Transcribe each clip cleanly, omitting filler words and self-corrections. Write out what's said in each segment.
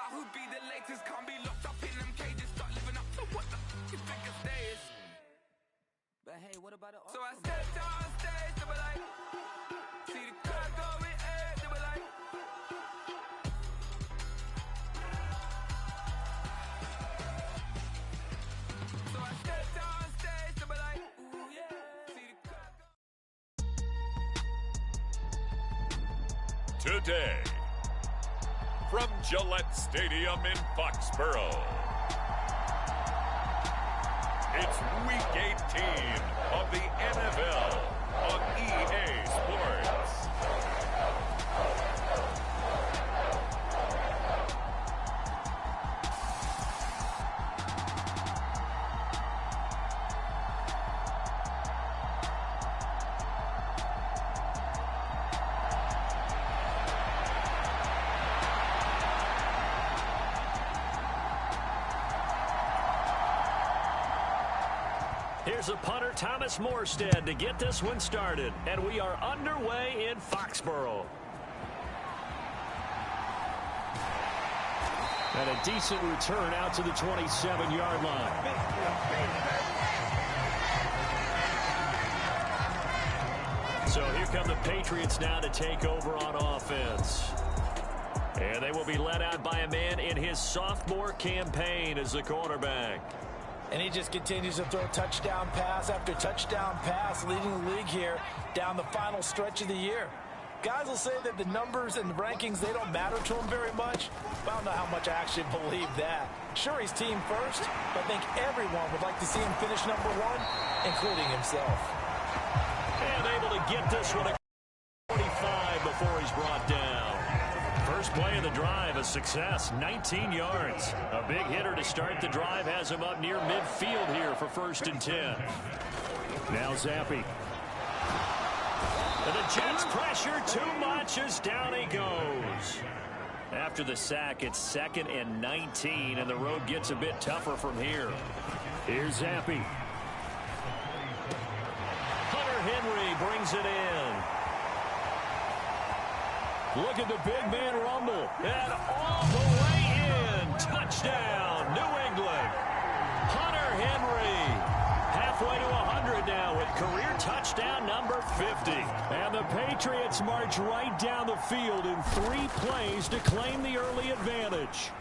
about who'd be the latest. Can't be locked up in them cages. Start living up to what the f*** you think your day is. But hey, what about it? So I stepped on stage, they were like, see the crowd going air, they were like. So I stepped on stage, they were like, ooh yeah, see the crowd go. Today, from Gillette Stadium in Foxborough, it's Week 18 of the NFL on EA Sports. Here's a punter, Thomas Morstead, to get this one started. And we are underway in Foxborough. And a decent return out to the 27-yard line. So here come the Patriots now to take over on offense. And they will be led out by a man in his sophomore campaign as the quarterback. And he just continues to throw touchdown pass after touchdown pass, leading the league here down the final stretch of the year. Guys will say that the numbers and the rankings, they don't matter to him very much. But I don't know how much I actually believe that. Sure, he's team first, but I think everyone would like to see him finish number one, including himself. And able to get this one at 45 before he's brought down. First play of the drive, a success, 19 yards. A big hitter to start the drive has him up near midfield here for 1st and 10. Now Zappi. And the Jets pressure too much as down he goes. After the sack, it's 2nd and 19, and the road gets a bit tougher from here. Here's Zappi. Hunter Henry brings it in. Look at the big man rumble. And all the way in. Touchdown, New England. Hunter Henry. Halfway to 100 now with career touchdown number 50. And the Patriots march right down the field in 3 plays to claim the early advantage.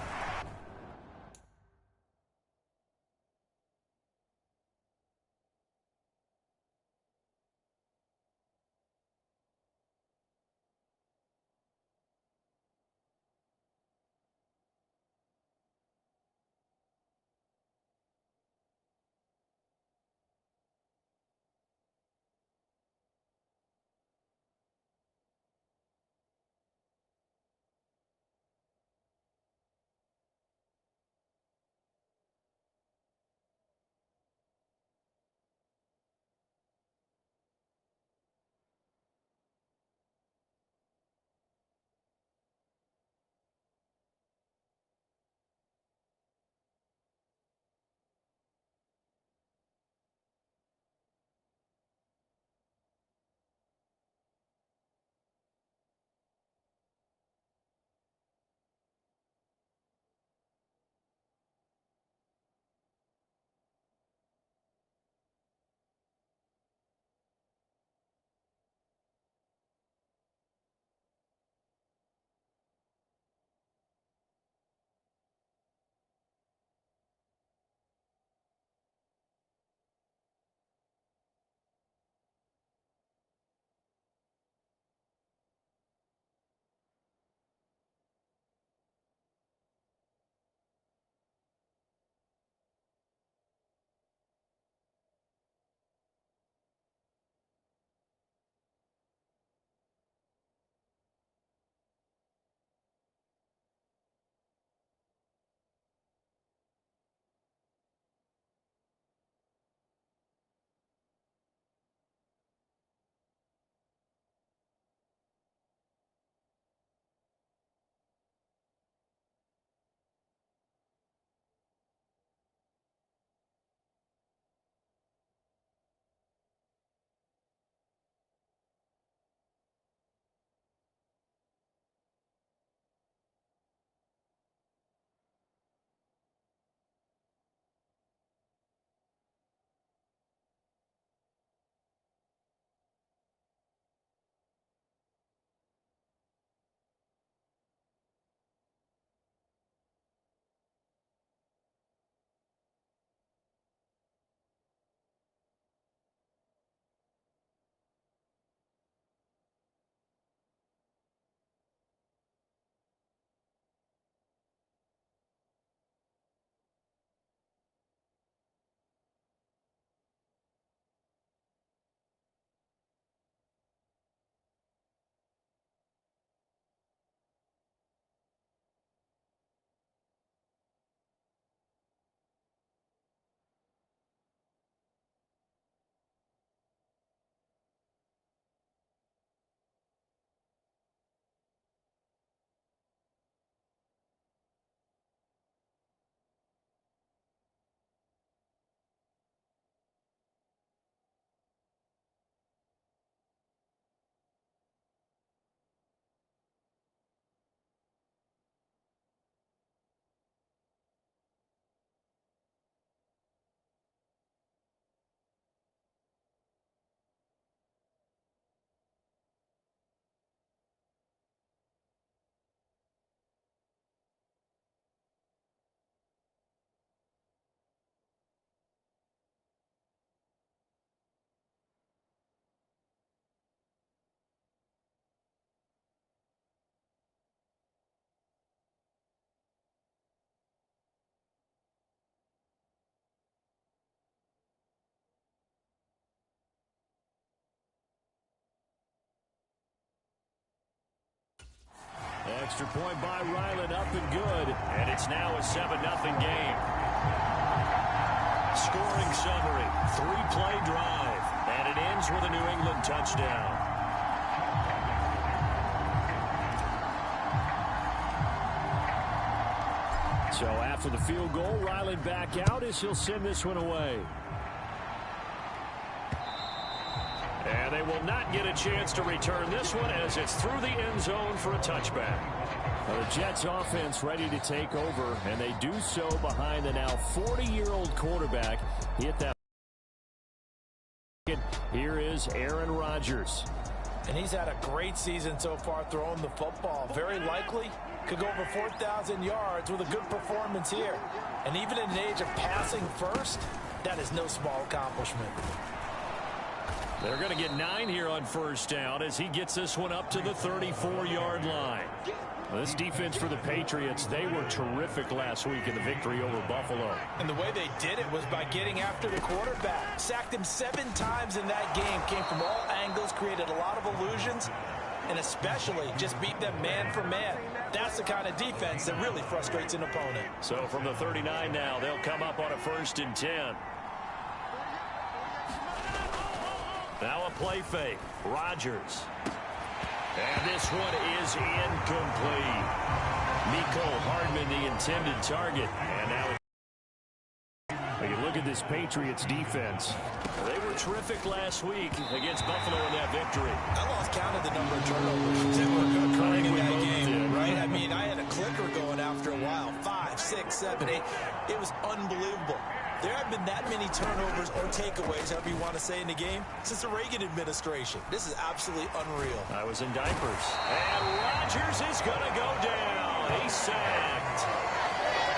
Extra point by Ryland, up and good. And it's now a 7-0 game. Scoring summary, 3-play drive. And it ends with a New England touchdown. So after the field goal, Ryland back out as he'll send this one away. And they will not get a chance to return this one as it's through the end zone for a touchback. Well, the Jets offense ready to take over, and they do so behind the now 40-year-old quarterback. He hit that. Here is Aaron Rodgers. And he's had a great season so far throwing the football. Very likely could go over 4,000 yards with a good performance here. And even in an age of passing first, that is no small accomplishment. They're going to get 9 here on first down as he gets this one up to the 34-yard line. Well, this defense for the Patriots, they were terrific last week in the victory over Buffalo. And the way they did it was by getting after the quarterback. Sacked him 7 times in that game. Came from all angles, created a lot of illusions, and especially just beat them man for man. That's the kind of defense that really frustrates an opponent. So from the 39 now, they'll come up on a 1st and 10. Now a play fake. Rodgers. And this one is incomplete. Mecole Hardman, the intended target. And now you look at this Patriots defense. They were terrific last week against Buffalo in that victory. I lost count of the number of turnovers that were occurring in that game, right? I mean, I had a clicker going after a while. 5, 6, 7, 8. It was unbelievable. There have been that many turnovers or takeaways, however you want to say, in the game since the Reagan administration. This is absolutely unreal. I was in diapers. And Rodgers is going to go down. He's sacked.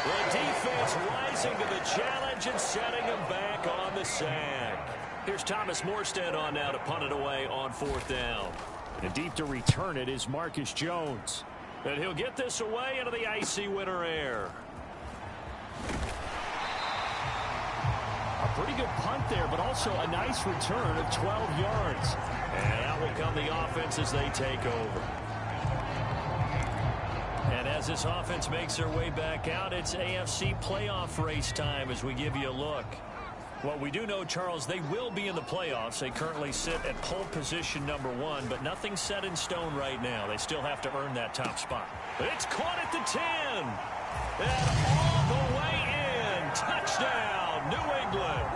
The defense rising to the challenge and setting him back on the sack. Here's Thomas Morstead on now to punt it away on 4th down. And deep to return it is Marcus Jones. And he'll get this away into the icy winter air. A pretty good punt there, but also a nice return of 12 yards. And out will come the offense as they take over. And as this offense makes their way back out, it's AFC playoff race time as we give you a look. Well, we do know, Charles, they will be in the playoffs. They currently sit at pole position number 1, but nothing's set in stone right now. They still have to earn that top spot. It's caught at the 10. And all the way in. Touchdown, New England.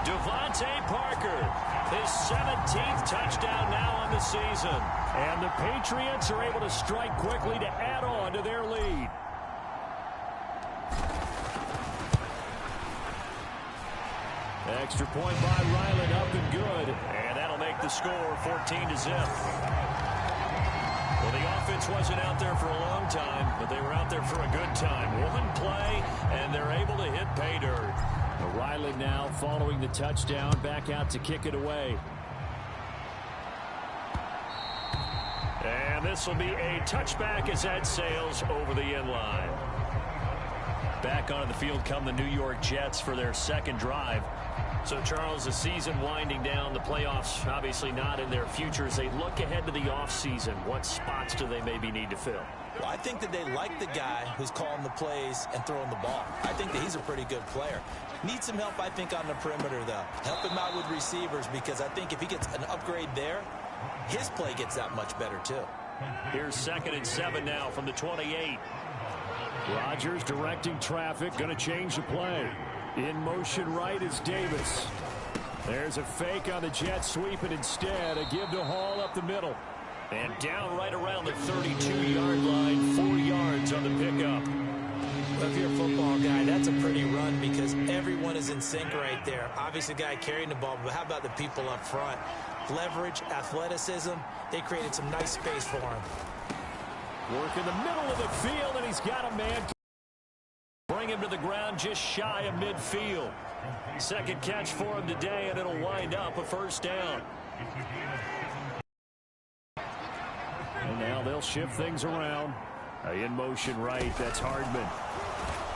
Devontae Parker, his 17th touchdown now on the season. And the Patriots are able to strike quickly to add on to their lead. Extra point by Ryland, up and good. And that'll make the score 14-0. Well, the offense wasn't out there for a long time, but they were out there for a good time. One play, and they're able to hit pay dirt. Ryland now following the touchdown, back out to kick it away. And this will be a touchback as that sails over the end line. Back onto the field come the New York Jets for their second drive. So, Charles, the season winding down, the playoffs obviously not in their future. As they look ahead to the offseason, what spots do they maybe need to fill? Well, I think that they like the guy who's calling the plays and throwing the ball. I think that he's a pretty good player. Needs some help, I think, on the perimeter, though. Help him out with receivers, because I think if he gets an upgrade there, his play gets that much better, too. Here's 2nd and 7 now from the 28. Rodgers directing traffic, going to change the play. In motion right is Davis. There's a fake on the jet sweep, and instead a give to Hall up the middle. And down right around the 32-yard line, 4 yards on the pickup. Well, if you're a football guy, that's a pretty run because everyone is in sync right there. Obviously, the guy carrying the ball, but how about the people up front? Leverage, athleticism, they created some nice space for him. Work in the middle of the field, and he's got a man. Bring him to the ground just shy of midfield. Second catch for him today, and it'll wind up a 1st down. And now they'll shift things around. In motion right, that's Hardman.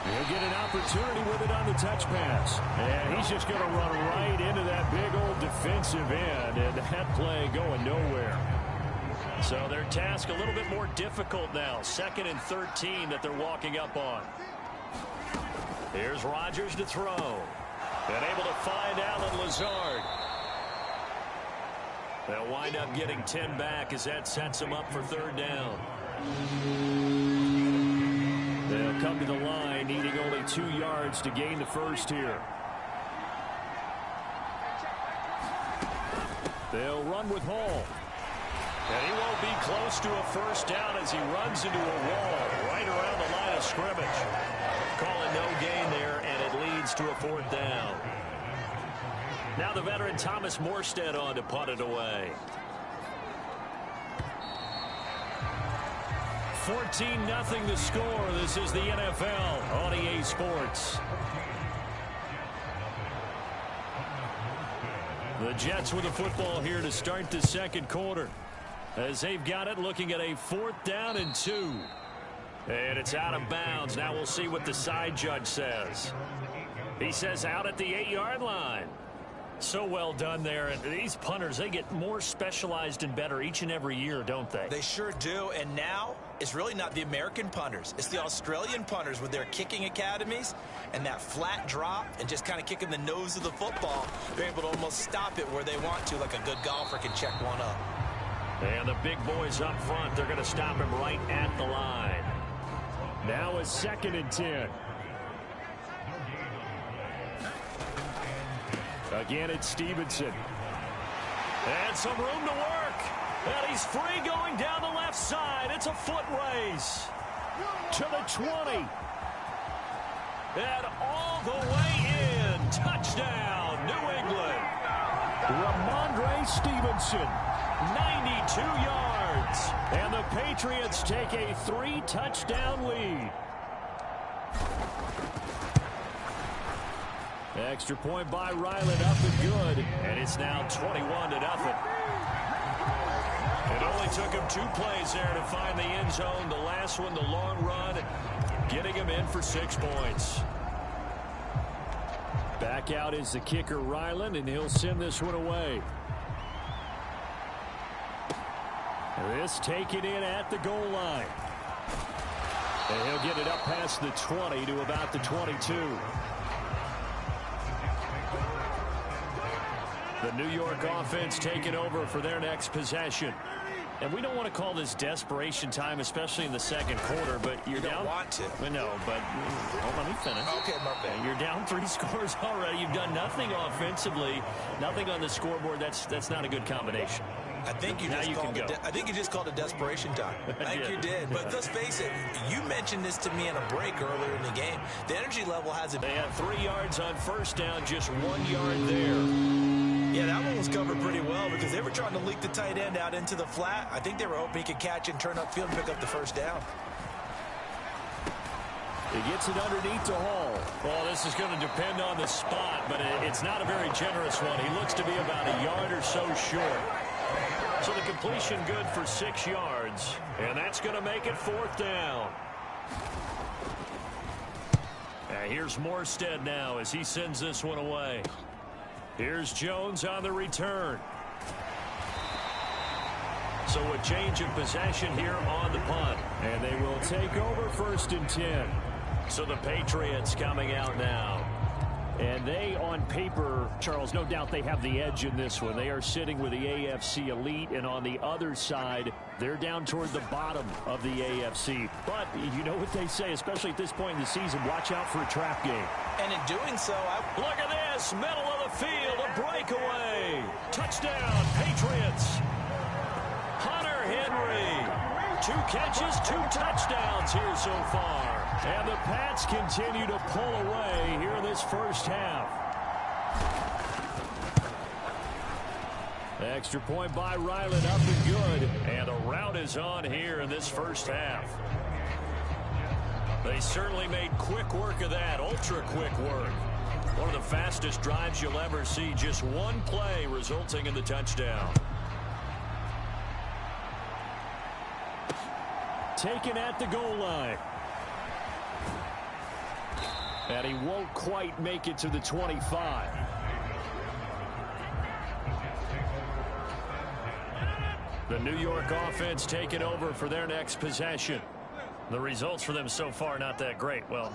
He'll get an opportunity with it on the touch pass. And he's just going to run right into that big old defensive end, and that play going nowhere. So their task a little bit more difficult now. 2nd and 13 that they're walking up on. Here's Rodgers to throw. And able to find Allen Lazard. They'll wind up getting 10 back as that sets them up for 3rd down. They'll come to the line needing only 2 yards to gain the first here. They'll run with Hall. And he won't be close to a first down as he runs into a wall right around the line of scrimmage. Calling no gain there, and it leads to a 4th down. Now the veteran Thomas Morstead on to punt it away. 14-0 the score. This is the NFL on EA Sports. The Jets with the football here to start the 2nd quarter. As they've got it, looking at a 4th down and 2. And it's out of bounds. Now we'll see what the side judge says. He says out at the 8-yard line. So well done there. And these punters, they get more specialized and better each and every year, don't they? They sure do. And now it's really not the American punters. It's the Australian punters with their kicking academies and that flat drop and just kind of kicking the nose of the football. They're able to almost stop it where they want to, like a good golfer can check one up. And the big boys up front, they're going to stop him right at the line. Now a 2nd and 10. Again, it's Stevenson. And some room to work. And he's free going down the left side. It's a foot race. To the 20. And all the way in. Touchdown, New England. Ramondre Stevenson, 92 yards. And the Patriots take a 3-touchdown lead. Extra point by Ryland up and good. And it's now 21-0. It only took him 2 plays there to find the end zone. The last one, the long run, getting him in for 6 points. Back out is the kicker, Ryland, and he'll send this one away. This taken in at the goal line. And he'll get it up past the 20 to about the 22. The New York offense taking over for their next possession. And we don't want to call this desperation time, especially in the 2nd quarter, but you're down. You don't want to. No, but let me finish. Okay, my bad. You're down 3 scores already. You've done nothing offensively, nothing on the scoreboard. That's not a good combination. I think you just called it desperation time. I think you did. But let's face it, you mentioned this to me in a break earlier in the game. The energy level hasn't. They had 3 yards on first down, just 1 yard there. Yeah, that one was covered pretty well because they were trying to leak the tight end out into the flat. I think they were hoping he could catch and turn upfield and pick up the first down. He gets it underneath to Hall. Well, this is going to depend on the spot, but it's not a very generous one. He looks to be about a yard or so short. So the completion good for 6 yards, and that's going to make it 4th down. Here's Morstead now as he sends this one away. Here's Jones on the return. So a change of possession here on the punt. And they will take over 1st and 10. So the Patriots coming out now. And they, on paper, Charles, no doubt they have the edge in this one. They are sitting with the AFC elite, and on the other side, they're down toward the bottom of the AFC. But you know what they say, especially at this point in the season, watch out for a trap game. And in doing so, look at this, middle of the field, a breakaway. Touchdown, Patriots. Hunter Henry. 2 catches, 2 touchdowns here so far. And the Pats continue to pull away here in this first half. Extra point by Ryland up and good. And the rout is on here in this first half. They certainly made quick work of that, ultra quick work. One of the fastest drives you'll ever see. Just 1 play resulting in the touchdown. Taken at the goal line. And he won't quite make it to the 25. The New York offense taking over for their next possession. The results for them so far not that great. Well,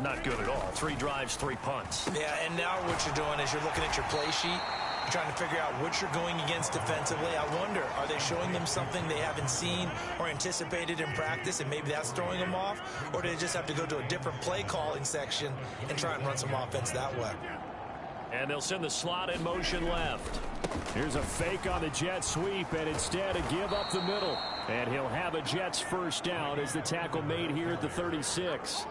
not good at all. 3 drives, 3 punts. Yeah, and now what you're doing is you're looking at your play sheet. You're trying to figure out what you're going against defensively. I wonder, are they showing them something they haven't seen or anticipated in practice, and maybe that's throwing them off? Or do they just have to go to a different play calling section and try and run some offense that way? And they'll send the slot in motion left. Here's a fake on the jet sweep, and instead a give up the middle. And he'll have a Jets first down as the tackle made here at the 36.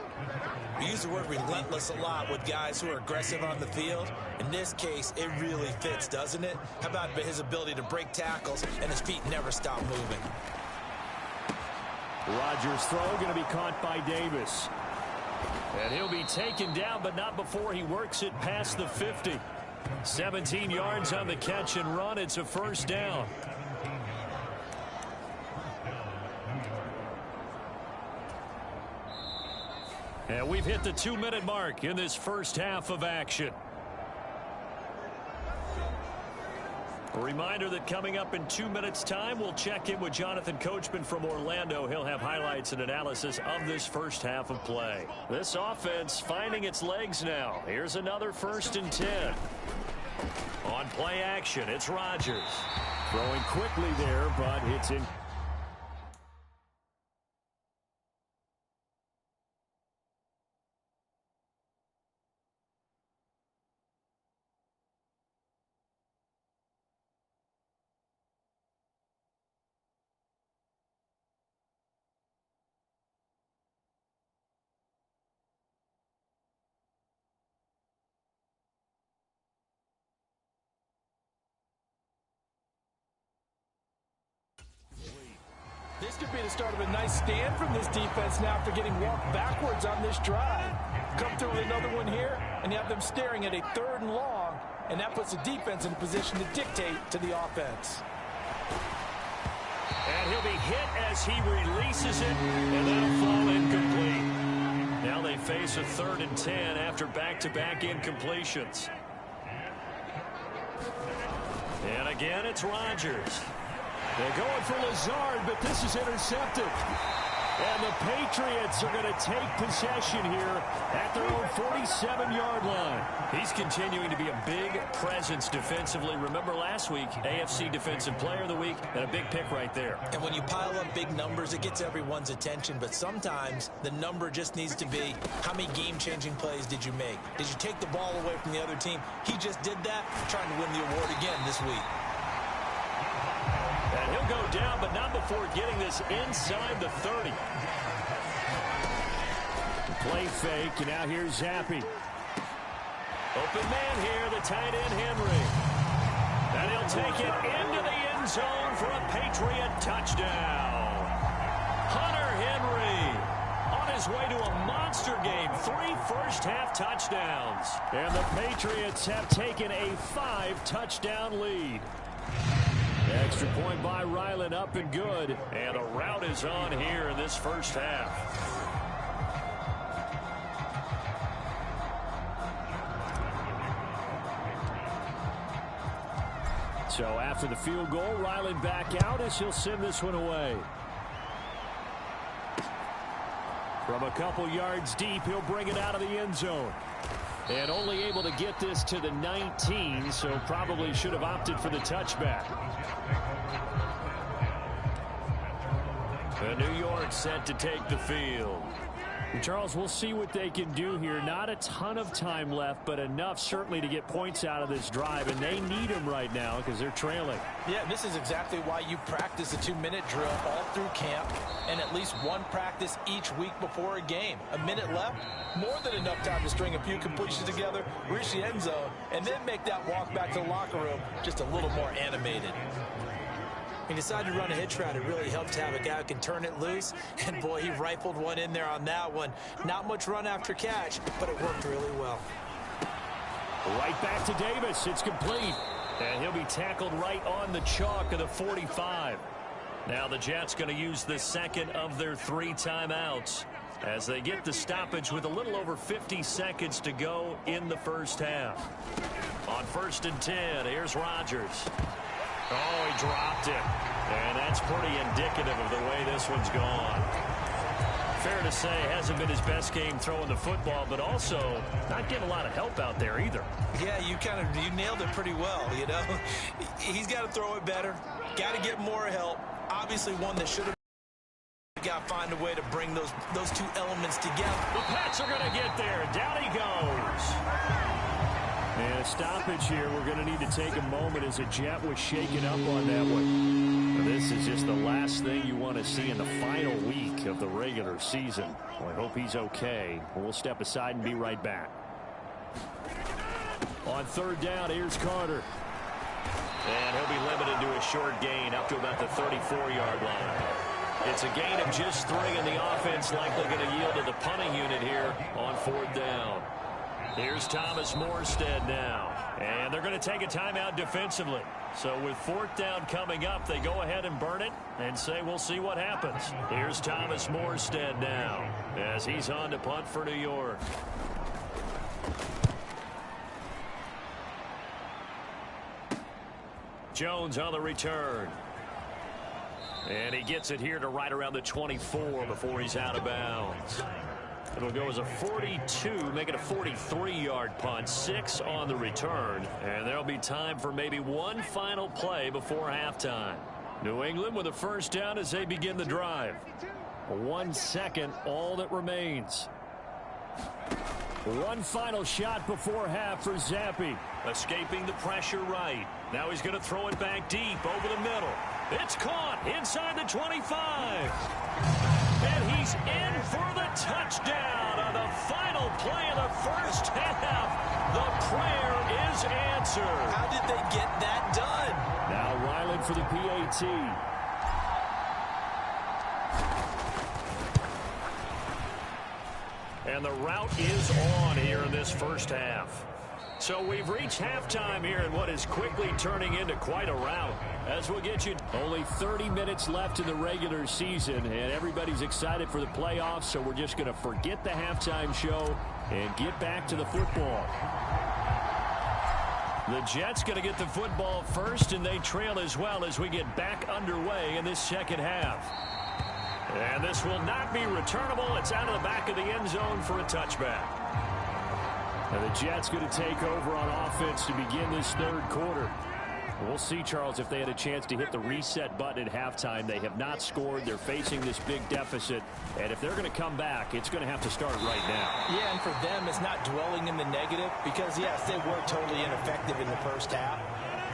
We use the word relentless a lot with guys who are aggressive on the field. In this case, it really fits, doesn't it? How about his ability to break tackles and his feet never stop moving? Rodgers' throw going to be caught by Davis. And he'll be taken down, but not before he works it past the 50. 17 yards on the catch and run. It's a first down. And we've hit the 2-minute mark in this first half of action. A reminder that coming up in 2 minutes' time, we'll check in with Jonathan Coachman from Orlando. He'll have highlights and analysis of this first half of play. This offense finding its legs now. Here's another 1st and 10. On play action, it's Rodgers. Throwing quickly there, but it's in. This could be the start of a nice stand from this defense now after getting walked backwards on this drive. Come through with another one here, and you have them staring at a 3rd and long, and that puts the defense in a position to dictate to the offense. And he'll be hit as he releases it, and that'll fall incomplete. Now they face a 3rd and 10 after back-to-back incompletions. And again, it's Rodgers. They're going for Lazard, but this is intercepted. And the Patriots are going to take possession here at their own 47-yard line. He's continuing to be a big presence defensively. Remember last week, AFC Defensive Player of the Week, and a big pick right there. And when you pile up big numbers, it gets everyone's attention. But sometimes the number just needs to be, how many game-changing plays did you make? Did you take the ball away from the other team? He just did that, trying to win the award again this week. And he'll go down, but not before getting this inside the 30. Play fake, and now here's Zappi. Open man here, the tight end Henry. And he'll take it into the end zone for a Patriot touchdown. Hunter Henry on his way to a monster game. 3 first-half touchdowns. And the Patriots have taken a 5-touchdown lead. Extra point by Ryland, up and good. And a rout is on here in this first half. So after the field goal, Ryland back out as he'll send this one away. From a couple yards deep, he'll bring it out of the end zone. And only able to get this to the 19, so probably should have opted for the touchback. The New York set to take the field. And Charles, we'll see what they can do here. Not a ton of time left, but enough certainly to get points out of this drive, and they need them right now because they're trailing. Yeah, this is exactly why you practice a 2-minute drill all through camp and at least one practice each week before a game. A minute left, more than enough time to string a few completions together, reach the end zone, and then make that walk back to the locker room just a little more animated. He decided to run a hitch route. It really helped to have a guy who can turn it loose. And, boy, he rifled one in there on that one. Not much run after catch, but it worked really well. Right back to Davis. It's complete. And he'll be tackled right on the chalk of the 45. Now the Jets going to use the second of their 3 timeouts as they get the stoppage with a little over 50 seconds to go in the first half. On 1st and 10, here's Rodgers. Oh, he dropped it. And that's pretty indicative of the way this one's gone. Fair to say, hasn't been his best game throwing the football, but also not getting a lot of help out there either. Yeah, you nailed it pretty well, you know. He's got to throw it better. Got to get more help. Obviously one that should have got to find a way to bring those two elements together. The Pats are going to get there. Down he goes. And a stoppage here. We're going to need to take a moment as a Jet was shaken up on that one. This is just the last thing you want to see in the final week of the regular season. Well, I hope he's okay. We'll step aside and be right back. On third down, here's Carter. And he'll be limited to a short gain up to about the 34-yard line. It's a gain of just 3, and the offense likely going to yield to the punting unit here on fourth down. Here's Thomas Morstead now. And they're going to take a timeout defensively. So with fourth down coming up, they go ahead and burn it and say we'll see what happens. Here's Thomas Morstead now as he's on to punt for New York. Jones on the return. And he gets it here to right around the 24 before he's out of bounds. It'll go as a 42, make it a 43-yard punt, 6 on the return. And there'll be time for maybe one final play before halftime. New England with a first down as they begin the drive. 1 second, all that remains. One final shot before half for Zappi. Escaping the pressure right. Now he's going to throw it back deep over the middle. It's caught inside the 25. And he's in for the touchdown on the final play of the first half. The prayer is answered. How did they get that done? Now Ryland for the PAT. And the route is on here in this first half. So we've reached halftime here in what is quickly turning into quite a rout. As we'll get you only 30 minutes left in the regular season, and everybody's excited for the playoffs, so we're just going to forget the halftime show and get back to the football. The Jets going to get the football first, and they trail as well as we get back underway in this second half. And this will not be returnable. It's out of the back of the end zone for a touchback. And the Jets going to take over on offense to begin this third quarter. We'll see, Charles, if they had a chance to hit the reset button at halftime. They have not scored. They're facing this big deficit. And if they're going to come back, it's going to have to start right now. Yeah, and for them, it's not dwelling in the negative because, yes, they were totally ineffective in the first half.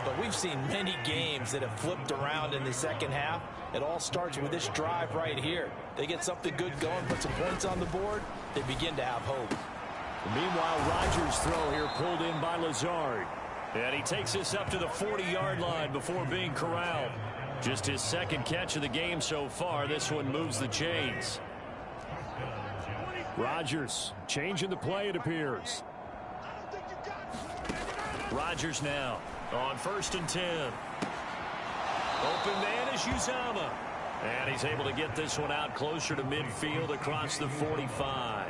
But we've seen many games that have flipped around in the second half. It all starts with this drive right here. They get something good going, put some points on the board, they begin to have hope. Meanwhile, Rodgers' throw here pulled in by Lazard. And he takes this up to the 40-yard line before being corralled. Just his second catch of the game so far. This one moves the chains. Rodgers changing the play, it appears. Rodgers now on 1st and 10. Open man is Uzama. And he's able to get this one out closer to midfield across the 45.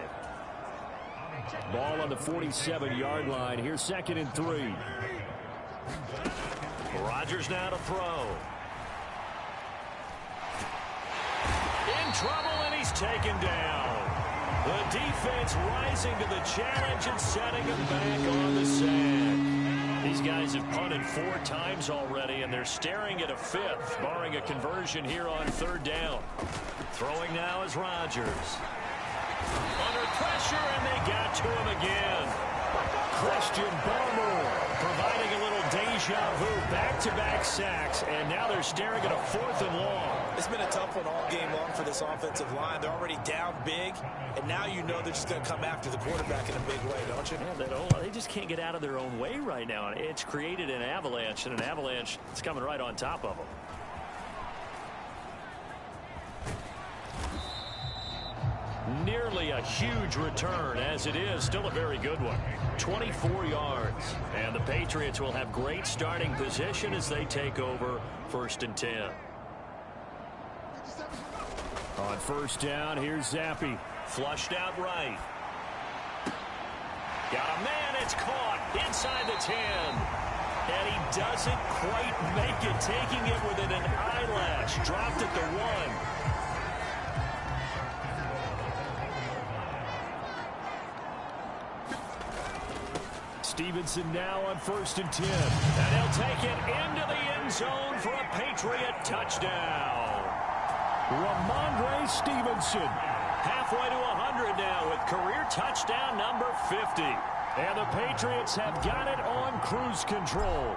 Ball on the 47-yard line. Here's 2nd and 3. Rodgers now to throw. In trouble, and he's taken down. The defense rising to the challenge and setting him back on the sand. These guys have punted 4 times already, and they're staring at a 5th, barring a conversion here on 3rd down. Throwing now is Rodgers. Under pressure, and they got to him again. Christian Barmore providing a little deja vu, back-to-back sacks, and now they're staring at a 4th and long. It's been a tough one all game long for this offensive line. They're already down big, and now you know they're just going to come after the quarterback in a big way, don't you? Yeah, they just can't get out of their own way right now. It's created an avalanche, and an avalanche is coming right on top of them. Nearly a huge return, as it is still a very good one. 24 yards. And the Patriots will have great starting position as they take over 1st and 10. On 1st down, here's Zappi. Flushed out right. Got a man, it's caught inside the 10. And he doesn't quite make it, taking it within an eyelash. Dropped at the 1. Stevenson now on 1st and 10. And he'll take it into the end zone for a Patriot touchdown. Ramondre Stevenson, halfway to 100 now with career touchdown number 50. And the Patriots have got it on cruise control.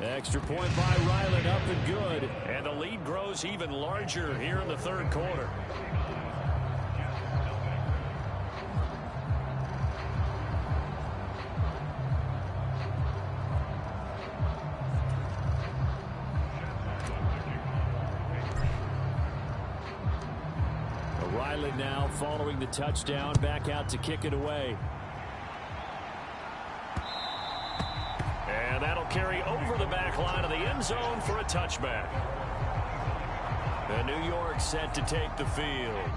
Extra point by Ryland, up and good. And the lead grows even larger here in the third quarter. Ryland now following the touchdown, back out to kick it away. And that'll carry over the back line of the end zone for a touchback. And New York set to take the field.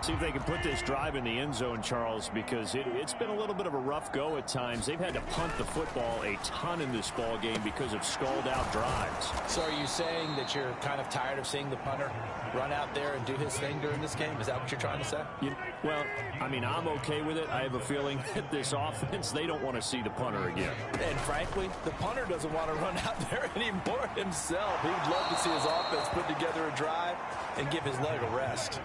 See if they can put this drive in the end zone, Charles, because it's been a little bit of a rough go at times. They've had to punt the football a ton in this ball game because of stalled-out drives. So are you saying that you're kind of tired of seeing the punter run out there and do his thing during this game? Is that what you're trying to say? Well, I mean, I'm okay with it. I have a feeling that this offense, they don't want to see the punter again. And frankly, the punter doesn't want to run out there anymore himself. He'd love to see his offense put together a drive and give his leg a rest.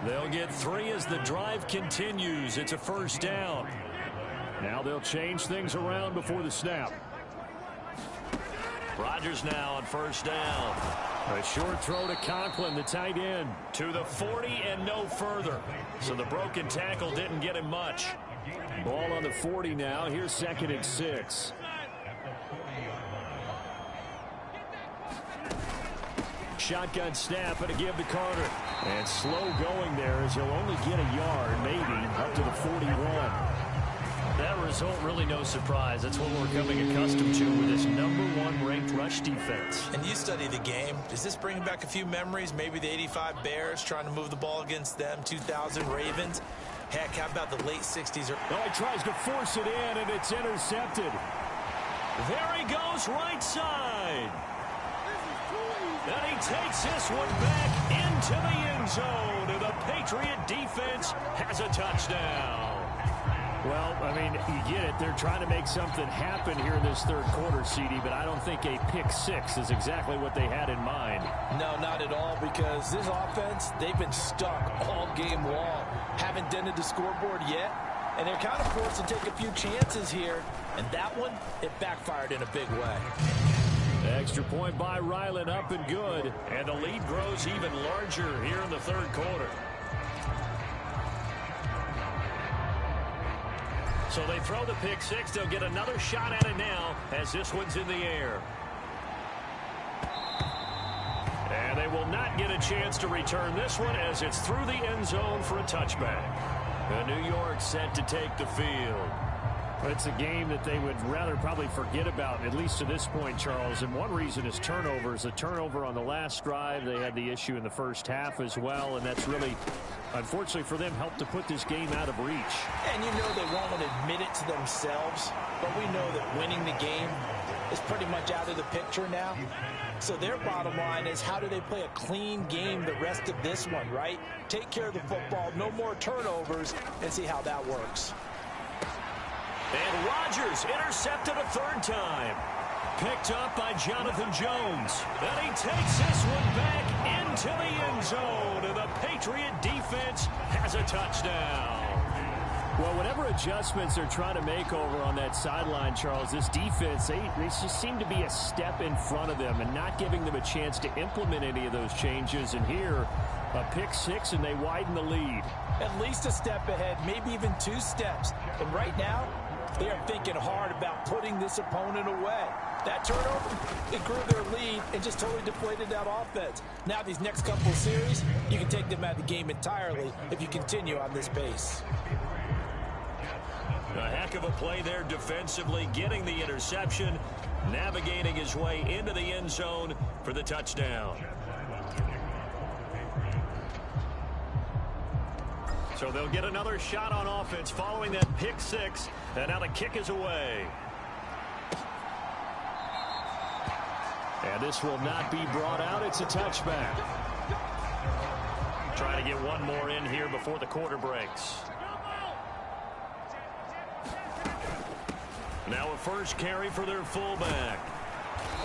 They'll get 3 as the drive continues. It's a first down. Now they'll change things around before the snap. Rodgers now on first down. A short throw to Conklin, the tight end, to the 40 and no further. So the broken tackle didn't get him much. Ball on the 40 now. Here's 2nd and 6. Shotgun snap and a give to Carter. And slow going there as he'll only get a yard, maybe, up to the 41. That result, really no surprise. That's what we're coming accustomed to with this #1 ranked rush defense. And you study the game. Does this bring back a few memories? Maybe the 85 Bears trying to move the ball against them, 2000 Ravens. Heck, how about the late 60s? Oh, he tries to force it in, and it's intercepted. There he goes, right side. And he takes this one back into the end zone, and the Patriot defense has a touchdown. Well, I mean, you get it. They're trying to make something happen here in this third quarter, CD, but I don't think a pick 6 is exactly what they had in mind. No, not at all, because this offense, they've been stuck all game long. Haven't dented the scoreboard yet, and they're kind of forced to take a few chances here, and that one, it backfired in a big way. Extra point by Ryland, up and good. And the lead grows even larger here in the third quarter. So they throw the pick 6. They'll get another shot at it now as this one's in the air. And they will not get a chance to return this one as it's through the end zone for a touchback. And New York set to take the field. It's a game that they would rather probably forget about, at least to this point, Charles. And one reason is turnovers. A turnover on the last drive. They had the issue in the first half as well, and that's really, unfortunately for them, helped to put this game out of reach. And you know they won't admit it to themselves, but we know that winning the game is pretty much out of the picture now. So their bottom line is, how do they play a clean game the rest of this one, right? Take care of the football, no more turnovers, and see how that works. And Rodgers intercepted a third time. Picked up by Jonathan Jones. And he takes this one back into the end zone. And the Patriot defense has a touchdown. Well, whatever adjustments they're trying to make over on that sideline, Charles, this defense, they just seem to be a step in front of them and not giving them a chance to implement any of those changes. And here, a pick 6, and they widen the lead. At least a step ahead, maybe even 2 steps. And right now, they are thinking hard about putting this opponent away. That turnover, it grew their lead and just totally deflated that offense. Now these next couple of series, you can take them out of the game entirely if you continue on this pace. A heck of a play there defensively, getting the interception, navigating his way into the end zone for the touchdown. So they'll get another shot on offense following that pick six. And now the kick is away. And this will not be brought out. It's a touchback. Trying to get one more in here before the quarter breaks. Now a first carry for their fullback.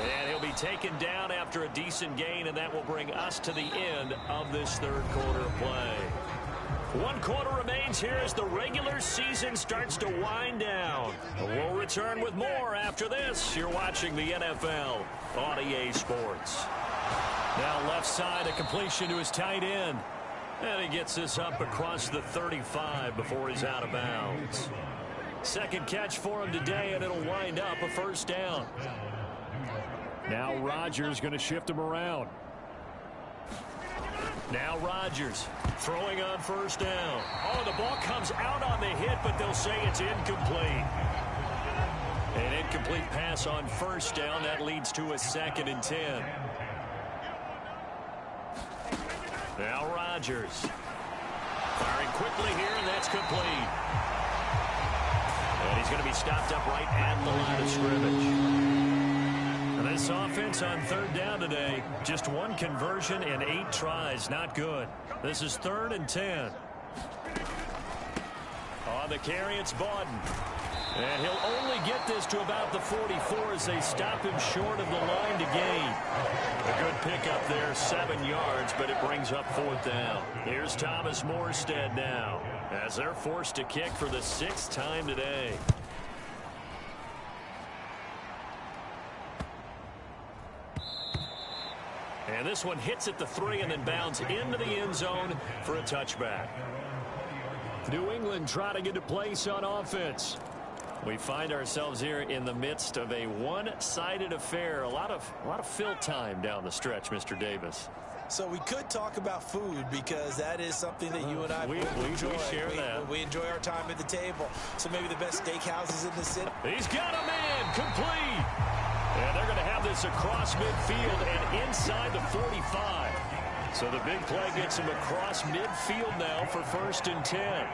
And he'll be taken down after a decent gain, and that will bring us to the end of this third quarter of play. One quarter remains here as the regular season starts to wind down. We'll return with more after this. You're watching the NFL on EA Sports. Now left side, a completion to his tight end. And he gets this up across the 35 before he's out of bounds. Second catch for him today, and it'll wind up a first down. Now Rodgers going to shift him around. Now Rodgers throwing on first down. Oh, the ball comes out on the hit, but they'll say it's incomplete. An incomplete pass on first down. That leads to a 2nd and 10. Now Rodgers firing quickly here, and that's complete. And he's going to be stopped up right at the line of scrimmage. And this offense on third down today, just one conversion and 8 tries. Not good. This is 3rd and 10. On the carry, it's Bawden. And he'll only get this to about the 44 as they stop him short of the line to gain. A good pickup there, 7 yards, but it brings up 4th down. Here's Thomas Morstead now as they're forced to kick for the 6th time today. And this one hits at the 3 and then bounds into the end zone for a touchback. New England trying to get a place on offense. We find ourselves here in the midst of a one-sided affair. A lot of fill time down the stretch, Mr. Davis. So we could talk about food because that is something that you and I enjoy. We share that. We enjoy our time at the table. So maybe the best steakhouses in the city. He's got a man complete. And they're going to have this across midfield and inside the 45. So the big play gets him across midfield now for 1st and 10.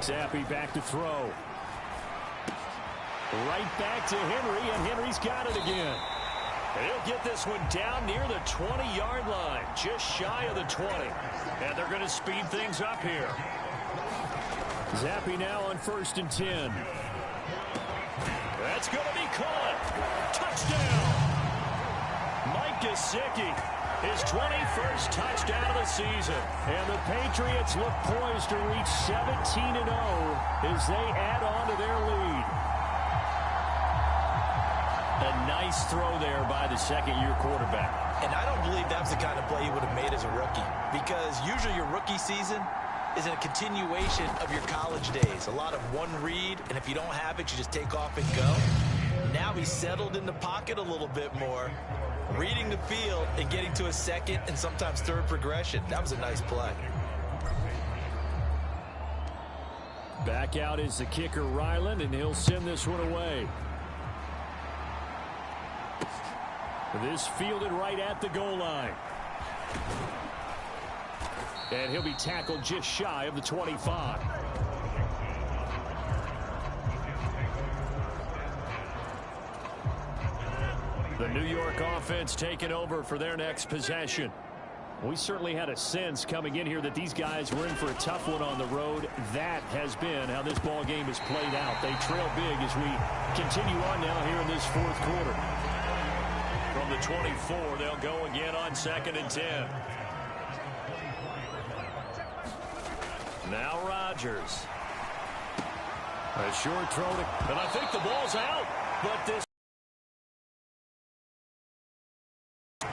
Zappi back to throw. Right back to Henry, and Henry's got it again. And he'll get this one down near the 20-yard line, just shy of the 20. And they're going to speed things up here. Zappi now on 1st and 10. That's going to be caught. Touchdown. Mike Gesicki, his 21st touchdown of the season. And the Patriots look poised to reach 17-0 as they add on to their lead. A nice throw there by the second-year quarterback. And I don't believe that was the kind of play he would have made as a rookie, because usually your rookie season is a continuation of your college days. A lot of one read, and if you don't have it, you just take off and go. Now he's settled in the pocket a little bit more, reading the field and getting to a second and sometimes third progression. That was a nice play. Back out is the kicker, Ryland, and he'll send this one away. This fielded right at the goal line. And he'll be tackled just shy of the 25. The New York offense taking over for their next possession. We certainly had a sense coming in here that these guys were in for a tough one on the road. That has been how this ball game has played out. They trail big as we continue on now here in this 4th quarter. From the 24, they'll go again on 2nd and 10. Now Rodgers. A short throw to, and I think the ball's out. But this. I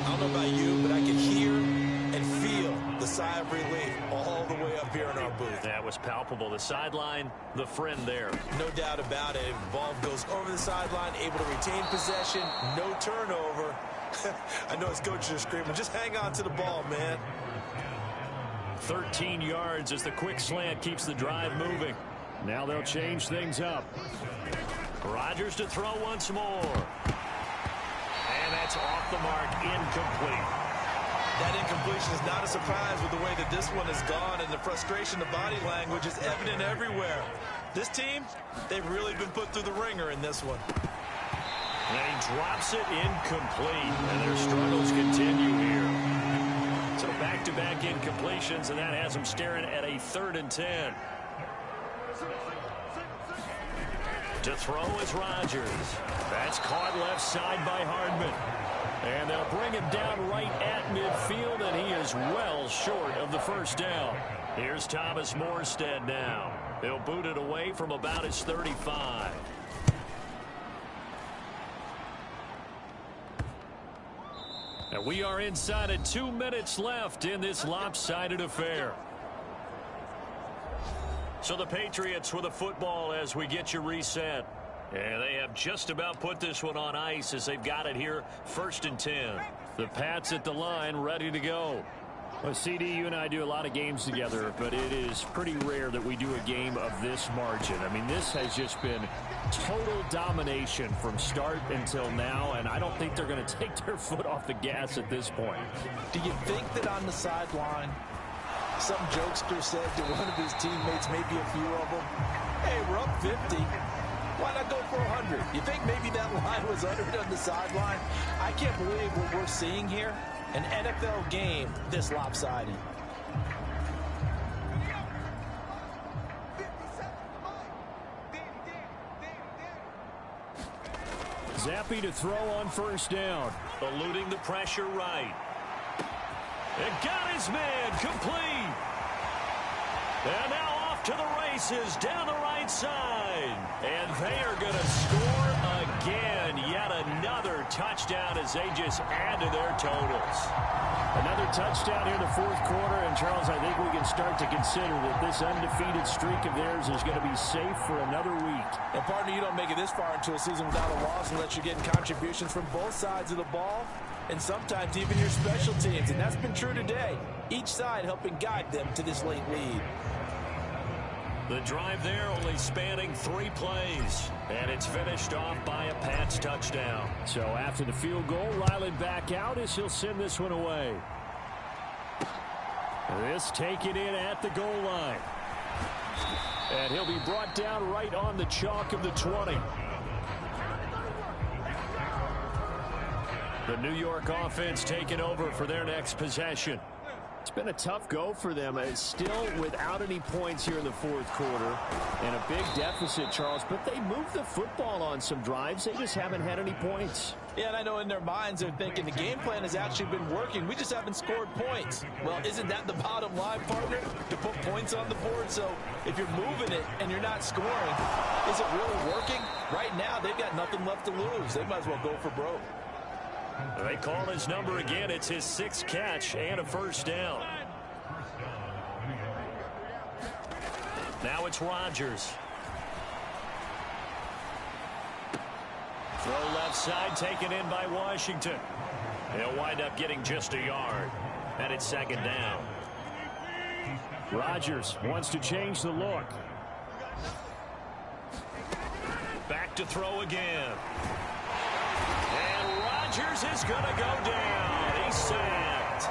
don't know about you, but I can hear and feel the sigh of relief all the way up here in our booth. That was palpable. The sideline, the friend there. No doubt about it. The ball goes over the sideline, able to retain possession, no turnover. I know his coaches are screaming, just hang on to the ball, man. 13 yards as the quick slant keeps the drive moving. Now they'll change things up. Rodgers to throw once more. And that's That's off the mark, incomplete. That incompletion is not a surprise with the way that this one has gone, and the frustration, the body language is evident everywhere. This team, they've really been put through the ringer in this one. And he drops it incomplete, and their struggles continue here. So back-to-back incompletions, and that has them staring at a 3rd and 10. To throw is Rodgers. That's caught left side by Hardman. And they'll bring him down right at midfield, and he is well short of the first down. Here's Thomas Morstead now. He'll boot it away from about his 35. And we are inside of 2 minutes left in this lopsided affair. So the Patriots with a football as we get you reset. And they have just about put this one on ice as they've got it here, 1st and 10. The Pats at the line, ready to go. Well, CD, you and I do a lot of games together, but it is pretty rare that we do a game of this margin. I mean, this has just been total domination from start until now, and I don't think they're going to take their foot off the gas at this point. Do you think that on the sideline, some jokester said to one of his teammates, maybe a few of them, hey, we're up 50. Why not go for 100? You think maybe that line was uttered on the sideline? I can't believe what we're seeing here. An NFL game this lopsided. Zappe to throw on 1st down. Eluding the pressure right. And got his man complete. And now off to the races down the right side. And they are going to score again. Yet another touchdown as they just add to their totals. Another touchdown here in the 4th quarter. And, Charles, I think we can start to consider that this undefeated streak of theirs is going to be safe for another week. And, partner, you don't make it this far into a season without a loss unless you're getting contributions from both sides of the ball and sometimes even your special teams. And that's been true today. Each side helping guide them to this late lead. The drive there only spanning 3 plays. And it's finished off by a Pats touchdown. So after the field goal, Ryland back out as he'll send this one away. This taken in at the goal line. And he'll be brought down right on the chalk of the 20. The New York offense taking over for their next possession. It's been a tough go for them. It's still without any points here in the 4th quarter. And a big deficit, Charles. But they moved the football on some drives. They just haven't had any points. Yeah, and I know in their minds they're thinking the game plan has actually been working. We just haven't scored points. Well, isn't that the bottom line, partner? To put points on the board. So if you're moving it and you're not scoring, is it really working? Right now, they've got nothing left to lose. They might as well go for broke. They call his number again. It's his 6th catch and a 1st down. Now it's Rodgers. Throw left side taken in by Washington. He'll wind up getting just a yard. And it's 2nd down. Rodgers wants to change the look. Back to throw again. And Rodgers is going to go down. He's sacked.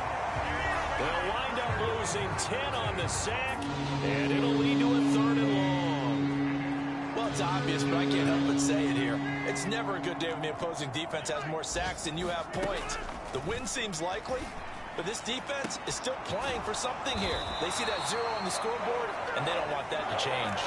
They'll wind up losing 10 on the sack, and it'll lead to a 3rd and long. Well, it's obvious, but I can't help but say it here. It's never a good day when the opposing defense has more sacks than you have points. The win seems likely, but this defense is still playing for something here. They see that 0 on the scoreboard, and they don't want that to change.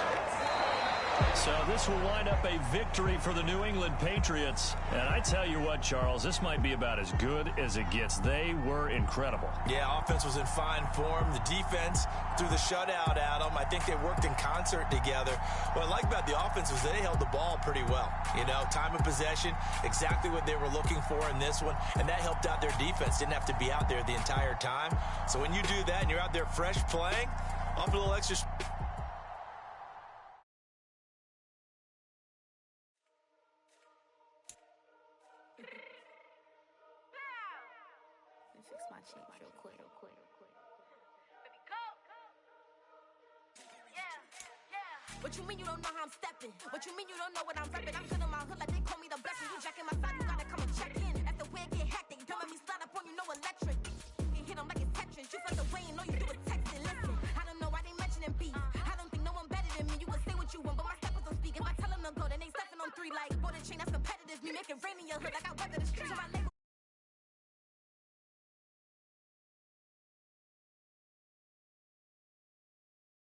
So this will wind up a victory for the New England Patriots. And I tell you what, Charles, this might be about as good as it gets. They were incredible. Yeah, offense was in fine form. The defense threw the shutout at them. I think they worked in concert together. What I like about the offense was they held the ball pretty well. You know, time of possession, exactly what they were looking for in this one. And that helped out their defense. Didn't have to be out there the entire time. So when you do that and you're out there fresh playing, off a little extra... Fix my cheek real quick. What you mean you don't know how I'm stepping? What you mean you don't know what I'm repping? I'm feeling my hood like they call me the blessing. You jacking my side, you gotta come and check in. That's the way it get make it rain in your hood like I weather the streets on my legs.